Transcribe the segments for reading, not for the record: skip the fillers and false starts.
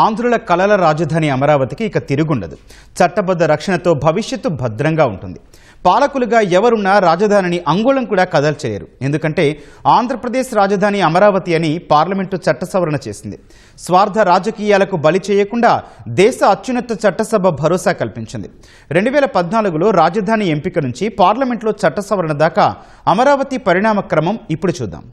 ఆంధ్రుల కలల రాజధాని అమరావతికి ఇక తిరుగుండదు. చట్టబద్ధ రక్షణతో భవిష్యత్తు భద్రంగా ఉంటుంది. పాలకులుగా ఎవరున్నా రాజధానిని అంగుళం కూడా కదల్చలేరు. ఎందుకంటే ఆంధ్రప్రదేశ్ రాజధాని అమరావతి అని పార్లమెంటు చట్ట సవరణ చేసింది. స్వార్థ రాజకీయాలకు బలి చేయకుండా దేశ అత్యున్నత చట్టసభ భరోసా కల్పించింది. 2014లో రాజధాని ఎంపిక నుంచి పార్లమెంట్లో చట్ట సవరణ దాకా అమరావతి పరిణామ క్రమం ఇప్పుడు చూద్దాం.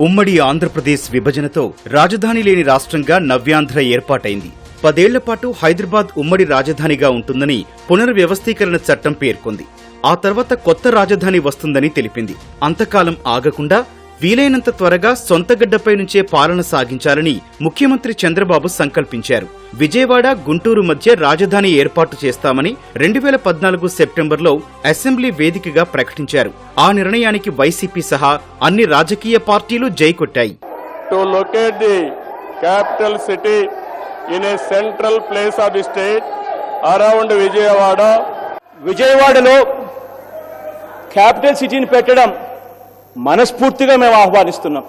ఉమ్మడి ఆంధ్రప్రదేశ్ విభజనతో రాజధాని లేని రాష్ట్రంగా నవ్యాంధ్ర ఏర్పాటైంది. 10 ఏళ్ల పాటు హైదరాబాద్ ఉమ్మడి రాజధానిగా ఉంటుందని పునర్వ్యవస్థీకరణ చట్టం పేర్కొంది. ఆ తర్వాత కొత్త రాజధాని వస్తుందని తెలిపింది. అంతకాలం ఆగకుండా వీలైనంత త్వరగా సొంత గడ్డపై నుంచే పాలన సాగించాలని ముఖ్యమంత్రి చంద్రబాబు సంకల్పించారు. విజయవాడ, గుంటూరు మధ్య రాజధాని ఏర్పాటు చేస్తామని 2014 సెప్టెంబర్లో అసెంబ్లీ వేదికగా ప్రకటించారు. ఆ నిర్ణయానికి వైసీపీ సహా అన్ని రాజకీయ పార్టీలు జై కొట్టాయి. To locate the capital city in a central place of the state around విజయవాడలో క్యాపిటల్ సిటీని పెట్టడం మనస్ఫూర్తిగా మేము ఆహ్వానిస్తున్నాం.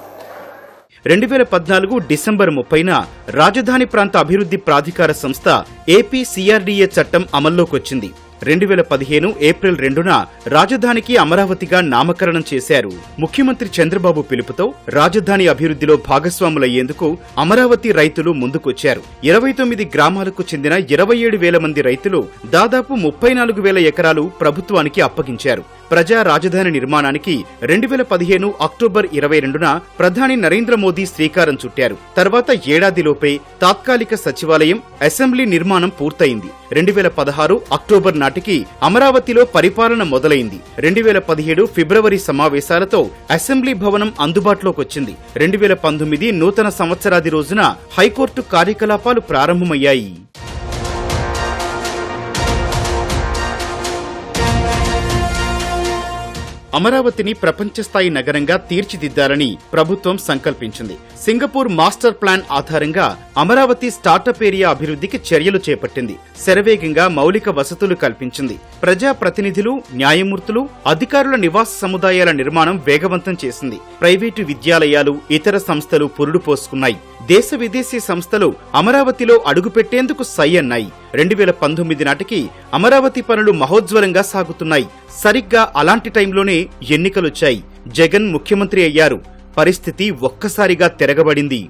2014 డిసెంబర్ 30న రాజధాని ప్రాంత అభివృద్ధి ప్రాధికార సంస్థ ఏపీసీఆర్డీఏ చట్టం అమల్లోకొచ్చింది. 2015 ఏప్రిల్ 2న రాజధానికి అమరావతిగా నామకరణం చేశారు. ముఖ్యమంత్రి చంద్రబాబు పిలుపుతో రాజధాని అభివృద్ధిలో భాగస్వాములయ్యేందుకు అమరావతి రైతులు ముందుకొచ్చారు. 29 గ్రామాలకు చెందిన 27,000 మంది రైతులు దాదాపు 34,000 ఎకరాలు ప్రభుత్వానికి అప్పగించారు. ప్రజా రాజధాని నిర్మాణానికి 2015 అక్టోబర్ 22న ప్రధాని నరేంద్ర మోదీ శ్రీకారం చుట్టారు. తర్వాత ఏడాదిలోపే తాత్కాలిక సచివాలయం, అసెంబ్లీ నిర్మాణం పూర్తయింది. 2016 అక్టోబర్ నాటికి అమరావతిలో పరిపాలన మొదలైంది. 2017 ఫిబ్రవరి సమావేశాలతో అసెంబ్లీ భవనం అందుబాటులోకొచ్చింది. 2019 నూతన సంవత్సరాది రోజున హైకోర్టు కార్యకలాపాలు ప్రారంభమయ్యాయి. అమరావతిని ప్రపంచస్థాయి నగరంగా తీర్చిదిద్దాలని ప్రభుత్వం సంకల్పించింది. సింగపూర్ మాస్టర్ ప్లాన్ ఆధారంగా అమరావతి స్టార్టప్ ఏరియా అభివృద్ధికి చర్యలు చేపట్టింది. శరవేగంగా మౌలిక వసతులు కల్పించింది. ప్రజా ప్రతినిధులు, న్యాయమూర్తులు, అధికారుల నివాస సముదాయాల నిర్మాణం వేగవంతం చేసింది. ప్రైవేటు విద్యాలయాలు, ఇతర సంస్థలు పురుడు పోసుకున్నాయి. దేశ విదేశీ సంస్థలు అమరావతిలో అడుగుపెట్టేందుకు సై అన్నాయి. 2019 నాటికి అమరావతి పనులు మహోజ్వలంగా సాగుతున్నాయి. సరిగ్గా అలాంటి టైంలోనే ఎన్నికలొచ్చాయి. జగన్ ముఖ్యమంత్రి అయ్యారు. పరిస్థితి ఒక్కసారిగా తిరగబడింది.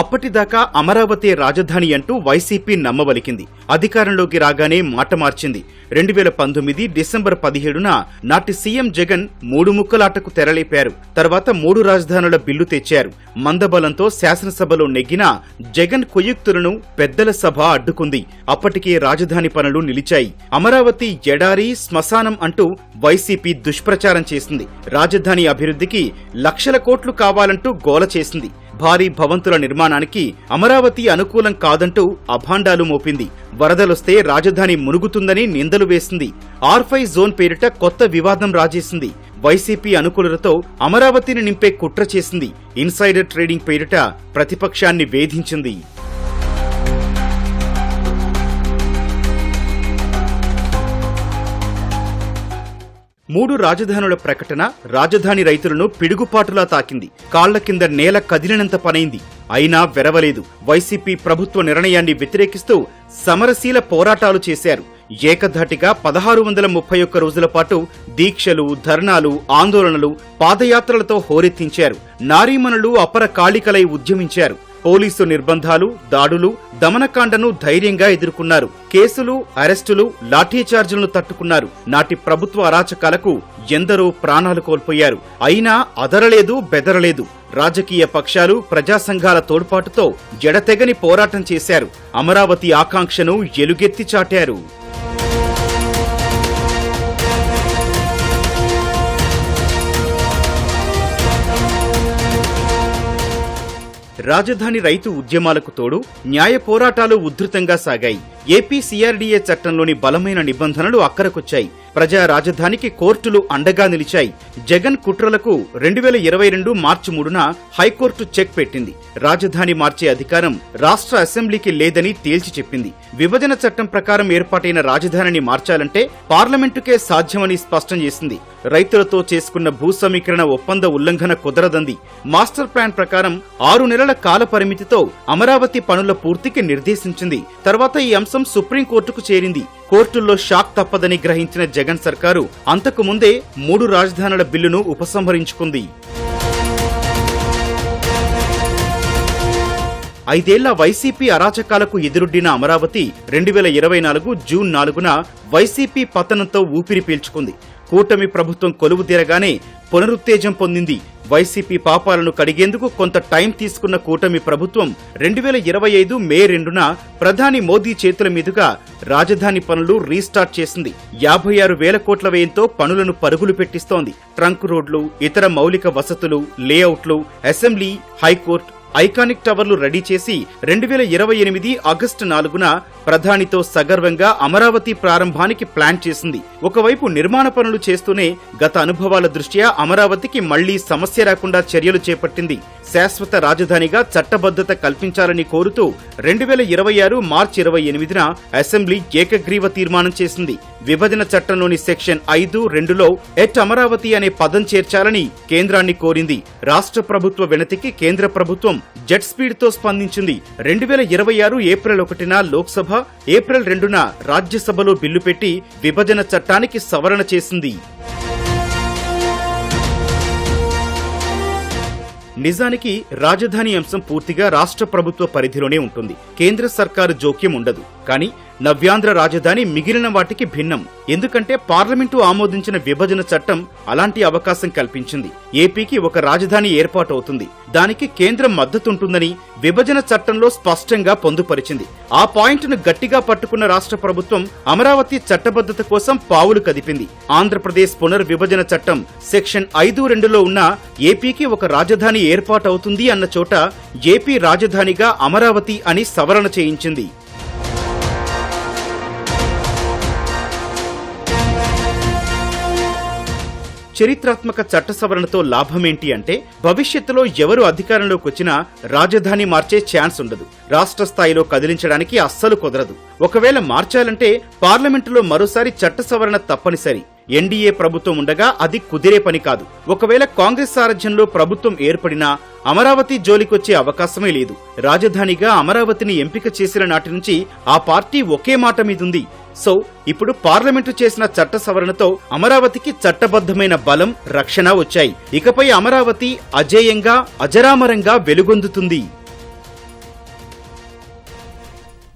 అప్పటిదాకా అమరావతి రాజధాని అంటూ వైసీపీ నమ్మవలికింది. అధికారంలోకి రాగానే మాట మార్చింది. 2019 డిసెంబర్ 17న నాటి సీఎం జగన్ 3 ముక్కలాటకు తెరలేపారు. తర్వాత 3 రాజధానుల బిల్లు తెచ్చారు. మందబలంతో శాసనసభలో నెగ్గిన జగన్ కుయుక్తులను పెద్దల సభ అడ్డుకుంది. అప్పటికే రాజధాని పనులు నిలిచాయి. అమరావతి ఎడారి, శ్మశానం అంటూ వైసీపీ దుష్ప్రచారం చేసింది. రాజధాని అభివృద్ధికి లక్షల కోట్లు కావాలంటూ గోల చేసింది. భారీ భవంతుల నిర్మాణానికి అమరావతి అనుకూలం కాదంటూ అభాండాలు మోపింది. వరదలొస్తే రాజధాని మునుగుతుందని నిందలు వేసింది. R5 జోన్ పేరిట కొత్త వివాదం రాజేసింది. వైసీపీ అనుకూలతో అమరావతిని నింపే కుట్ర చేసింది. ఇన్సైడర్ ట్రేడింగ్ పేరిట ప్రతిపక్షాన్ని వేధించింది. మూడు రాజధానుల ప్రకటన రాజధాని రైతులను పిడుగుపాటులా తాకింది. కాళ్ల కింద నేల కదిలినంత పనైంది. అయినా వెరవలేదు. వైసీపీ ప్రభుత్వ నిర్ణయాన్ని వ్యతిరేకిస్తూ సమరశీల పోరాటాలు చేశారు. ఏకధాటిగా 1631 రోజుల పాటు దీక్షలు, ధర్నాలు, ఆందోళనలు, పాదయాత్రలతో హోరెత్తించారు. నారీమణులు అపర కాళికలై ఉద్యమించారు. పోలీసు నిర్బంధాలు, దాడులు, దమనకాండను ధైర్యంగా ఎదుర్కొన్నారు. కేసులు, అరెస్టులు, లాఠీచార్జీలను తట్టుకున్నారు. నాటి ప్రభుత్వ అరాచకాలకు ఎందరో ప్రాణాలు కోల్పోయారు. అయినా అదరలేదు, బెదరలేదు. రాజకీయ పక్షాలు, ప్రజా సంఘాల తోడ్పాటుతో ఎడతెగని పోరాటం చేశారు. అమరావతి ఆకాంక్షను ఎలుగెత్తి చాటారు. రాజధాని రైతు ఉద్యమాలకు తోడు న్యాయ పోరాటాలు ఉధృతంగా సాగాయి. ఏపీ సిఆర్డీఏ చట్టంలోని బలమైన నిబంధనలు అక్కరకొచ్చాయి. ప్రజా రాజధానికి కోర్టులు అండగా నిలిచాయి. జగన్ కుట్రలకు 2022 మార్చి 3న హైకోర్టు చెక్ పెట్టింది. రాజధాని మార్చే అధికారం రాష్ట్ర అసెంబ్లీకి లేదని తేల్చి చెప్పింది. విభజన చట్టం ప్రకారం ఏర్పాటైన రాజధానిని మార్చాలంటే పార్లమెంటుకే సాధ్యమని స్పష్టం చేసింది. రైతులతో చేసుకున్న భూ సమీకరణ ఒప్పంద ఉల్లంఘన కుదరదంది. మాస్టర్ ప్లాన్ ప్రకారం 6 నెలల కాల పరిమితితో అమరావతి పనుల పూర్తికి నిర్దేశించింది. తర్వాత ఈ అంశం సుప్రీంకోర్టుకు చేరింది. కోర్టుల్లో షాక్ తప్పదని గ్రహించిన జగన్ సర్కారు అంతకు ముందే 3 రాజధానుల బిల్లును ఉపసంహరించుకుంది. 5 ఏళ్ల వైసీపీ అరాచకాలకు ఎదురొడ్డిన అమరావతి 2024 జూన్ 4న వైసీపీ పతనంతో ఊపిరి పీల్చుకుంది. కూటమి ప్రభుత్వం కొలువు తీరగానే పునరుత్తేజం పొందింది. వైసీపీ పాపాలను కడిగేందుకు కొంత టైం తీసుకున్న కూటమి ప్రభుత్వం 2025 మే 2న ప్రధాని మోదీ చేతుల మీదుగా రాజధాని పనులు రీస్టార్ట్ చేసింది. 56,000 కోట్ల వ్యయంతో పనులను పరుగులు పెట్టిస్తోంది. ట్రంక్ రోడ్లు, ఇతర మౌలిక వసతులు, లేఅవుట్లు, అసెంబ్లీ, హైకోర్టు, ఐకానిక్ టవర్లు రెడీ చేసి 2028 ఆగస్టు 4న ప్రధానితో సగర్వంగా అమరావతి ప్రారంభానికి ప్లాన్ చేసింది. ఒకవైపు నిర్మాణ పనులు చేస్తూనే గత అనుభవాల దృష్ట్యా అమరావతికి మళ్లీ సమస్య రాకుండా చర్యలు చేపట్టింది. శాశ్వత రాజధానిగా చట్టబద్ధత కల్పించాలని కోరుతూ 2026 మార్చి 28న అసెంబ్లీ ఏకగ్రీవ తీర్మానం చేసింది. విభజన చట్టంలోని సెక్షన్ 5(2)లో ఎట్ అమరావతి అనే పదం చేర్చాలని కేంద్రాన్ని కోరింది. రాష్ట్ర ప్రభుత్వ వినతికి కేంద్ర ప్రభుత్వం జెట్ స్పీడ్ తో స్పందించింది. 2026 ఏప్రిల్ 1న లోక్సభ, ఏప్రిల్ 2న రాజ్యసభలో బిల్లు పెట్టి విభజన చట్టానికి సవరణ చేసింది. నిజానికి రాజధాని అంశం పూర్తిగా రాష్ట్ర ప్రభుత్వ పరిధిలోనే ఉంటుంది. కేంద్ర సర్కారు జోక్యం ఉండదు. కానీ నవ్యాంధ్ర రాజధాని మిగిలిన వాటికి భిన్నం. ఎందుకంటే పార్లమెంటు ఆమోదించిన విభజన చట్టం అలాంటి అవకాశం కల్పించింది. ఏపీకి ఒక రాజధాని ఏర్పాటవుతుంది. దానికి కేంద్రం మద్దతుంటుందని విభజన చట్టంలో స్పష్టంగా పొందుపరిచింది. ఆ పాయింట్ను గట్టిగా పట్టుకున్న రాష్ట్ర ప్రభుత్వం అమరావతి చట్టబద్ధత కోసం పావులు కదిపింది. ఆంధ్రప్రదేశ్ పునర్విభజన చట్టం సెక్షన్ 5(2)లో ఉన్న ఏపీకి ఒక రాజధాని ఏర్పాటవుతుంది అన్న చోట ఏపీ రాజధానిగా అమరావతి అని సవరణ చేయించింది. చరిత్రాత్మక చట్ట సవరణతో లాభమేంటి అంటే భవిష్యత్తులో ఎవరు అధికారంలోకి వచ్చినా రాజధాని మార్చే ఛాన్స్ ఉండదు. రాష్ట్ర స్థాయిలో కదిలించడానికి అస్సలు కుదరదు. ఒకవేళ మార్చాలంటే పార్లమెంటులో మరోసారి చట్ట సవరణ తప్పనిసరి. ఎన్డీఏ ప్రభుత్వం ఉండగా అది కుదిరే పని కాదు. ఒకవేళ కాంగ్రెస్ సారథ్యంలో ప్రభుత్వం ఏర్పడినా అమరావతి జోలికొచ్చే అవకాశమే లేదు. రాజధానిగా అమరావతిని ఎంపిక చేసిన నాటి నుంచి ఆ పార్టీ ఒకే మాట మీదుంది. సో ఇప్పుడు పార్లమెంటు చేసిన చట్ట సవరణతో అమరావతికి చట్టబద్ధమైన బలం, రక్షణ వచ్చాయి. ఇకపై అమరావతి అజేయంగా, అజరామరంగా వెలుగొందుతుంది.